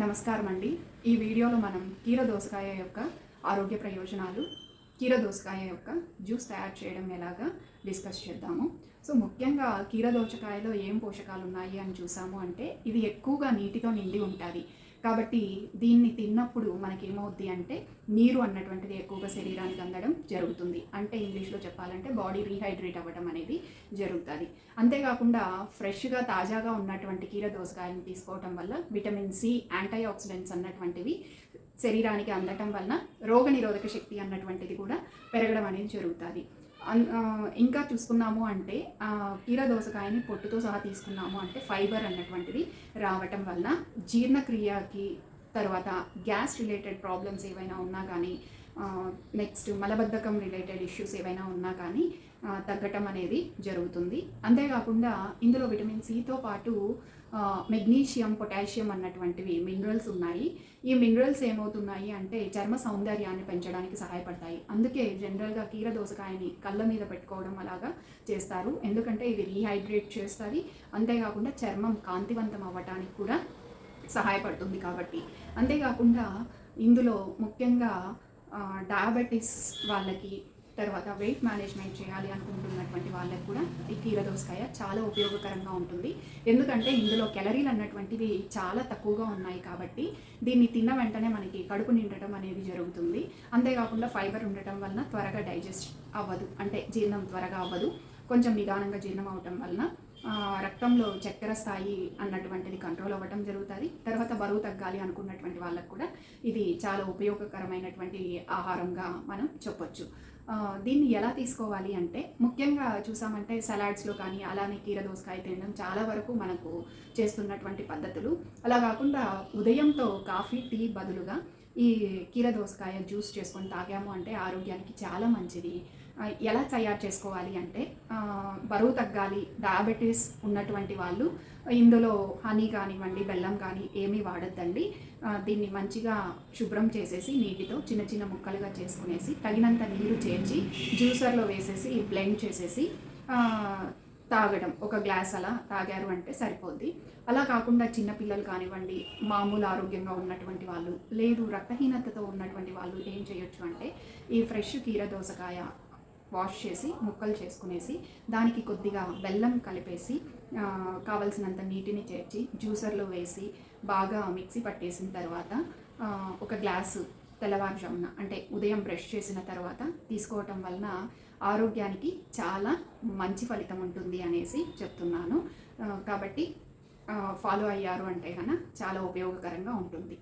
నమస్కారం అండి. ఈ వీడియోలో మనం కీరదోసకాయ యొక్క ఆరోగ్య ప్రయోజనాలు, కీరదోసకాయ యొక్క జ్యూస్ తయారు చేయడం ఎలాగా డిస్కస్ చేద్దాము. ముఖ్యంగా కీరదోసకాయలో ఏం పోషకాలు ఉన్నాయి అని చూసాము అంటే ఇది ఎక్కువగా నీటితో నిండి ఉంటుంది. కాబట్టి దీన్ని తిన్నప్పుడు మనకేమవుద్ది అంటే నీరు అన్నటువంటిది ఎక్కువగా శరీరానికి అందడం జరుగుతుంది. అంటే ఇంగ్లీష్లో చెప్పాలంటే బాడీ రీహైడ్రేట్ అవ్వడం అనేది జరుగుతుంది. అంతేకాకుండా ఫ్రెష్గా తాజాగా ఉన్నటువంటి కీరదోసకాయలను తీసుకోవటం వల్ల విటమిన్ సి, యాంటీ ఆక్సిడెంట్స్ అన్నటువంటివి శరీరానికి అందటం వలన రోగనిరోధక శక్తి అన్నటువంటిది కూడా పెరగడం అనేది జరుగుతుంది. ఇంకా చూసుకున్నాము అంటే కీరదోసకాయని పొట్టుతో సహా తీసుకున్నాము అంటే ఫైబర్ అన్నటువంటిది రావటం వలన జీర్ణక్రియకి, తర్వాత గ్యాస్ రిలేటెడ్ ప్రాబ్లమ్స్ ఏవైనా ఉన్నా కానీ, నెక్స్ట్ మలబద్ధకం రిలేటెడ్ ఇష్యూస్ ఏవైనా ఉన్నా కానీ తగ్గటం అనేది జరుగుతుంది. అంతేకాకుండా ఇందులో విటమిన్ సితో పాటు మెగ్నీషియం, పొటాషియం అన్నటువంటివి మినరల్స్ ఉన్నాయి. ఈ మినరల్స్ ఏమవుతున్నాయి అంటే చర్మ సౌందర్యాన్ని పెంచడానికి సహాయపడతాయి. అందుకే జనరల్గా కీరదోసకాయని కళ్ళ మీద పెట్టుకోవడం అలాగా చేస్తారు. ఎందుకంటే ఇది రీహైడ్రేట్ చేస్తుంది. అంతేకాకుండా చర్మం కాంతివంతం అవ్వటానికి కూడా సహాయపడుతుంది కాబట్టి. అంతేకాకుండా ఇందులో ముఖ్యంగా డయాబెటీస్ వాళ్ళకి, తర్వాత వెయిట్ మేనేజ్మెంట్ చేయాలి అనుకుంటున్నటువంటి వాళ్ళకి కూడా ఈ కీరదోసకాయ చాలా ఉపయోగకరంగా ఉంటుంది. ఎందుకంటే ఇందులో క్యాలరీలు అన్నటువంటివి చాలా తక్కువగా ఉన్నాయి కాబట్టి దీన్ని తిన్న వెంటనే మనకి కడుపు నిండటం అనేది జరుగుతుంది. అంతేకాకుండా ఫైబర్ ఉండటం వలన త్వరగా డైజెస్ట్ అవ్వదు, అంటే జీర్ణం త్వరగా అవ్వదు. కొంచెం నిదానంగా జీర్ణం అవటం వలన రక్తంలో చక్కెర స్థాయి అన్నటువంటిది కంట్రోల్ అవ్వటం జరుగుతుంది. తర్వాత బరువు తగ్గాలి అనుకున్నటువంటి వాళ్ళకు కూడా ఇది చాలా ఉపయోగకరమైనటువంటి ఆహారంగా మనం చెప్పొచ్చు. దీన్ని ఎలా తీసుకోవాలి అంటే ముఖ్యంగా చూసామంటే సలాడ్స్లో కానీ, అలానే కీరదోసకాయ తినడం చాలా వరకు మనకు చేస్తున్నటువంటి పద్ధతులు. అలా కాకుండా ఉదయంతో కాఫీ, టీ బదులుగా ఈ కీరదోసకాయ జ్యూస్ చేసుకొని తాగాము అంటే ఆరోగ్యానికి చాలా మంచిది. ఎలా తయారు చేసుకోవాలి అంటే బరువు తగ్గాలి, డయాబెటీస్ ఉన్నటువంటి వాళ్ళు ఇందులో హనీ కానివ్వండి, బెల్లం కానీ ఏమీ వాడద్దండి. దీన్ని మంచిగా శుభ్రం చేసేసి నీటితో చిన్న చిన్న ముక్కలుగా చేసుకునేసి తగినంత నీరు చేర్చి జ్యూసర్లో వేసేసి బ్లెండ్ చేసేసి తాగడం. ఒక గ్లాస్ అలా తాగారు అంటే సరిపోద్ది. అలా కాకుండా చిన్నపిల్లలు కానివ్వండి, మామూలు ఆరోగ్యంగా ఉన్నటువంటి వాళ్ళు, లేదు రక్తహీనతతో ఉన్నటువంటి వాళ్ళు ఏం చేయొచ్చు అంటే ఈ ఫ్రెష్ కీరదోసకాయ వాష్ చేసి ముక్కలు చేసుకునేసి దానికి కొద్దిగా బెల్లం కలిపేసి కావలసినంత నీటిని చేర్చి జ్యూసర్లో వేసి బాగా మిక్సీ పట్టేసిన తర్వాత ఒక గ్లాసు తెల్లవారుజామున అంటే ఉదయం బ్రష్ చేసిన తర్వాత తీసుకోవటం వలన ఆరోగ్యానికి చాలా మంచి ఫలితం ఉంటుంది అనేసి చెప్తున్నాను. కాబట్టి ఫాలో అయ్యారు అంటే కనుక చాలా ఉపయోగకరంగా ఉంటుంది.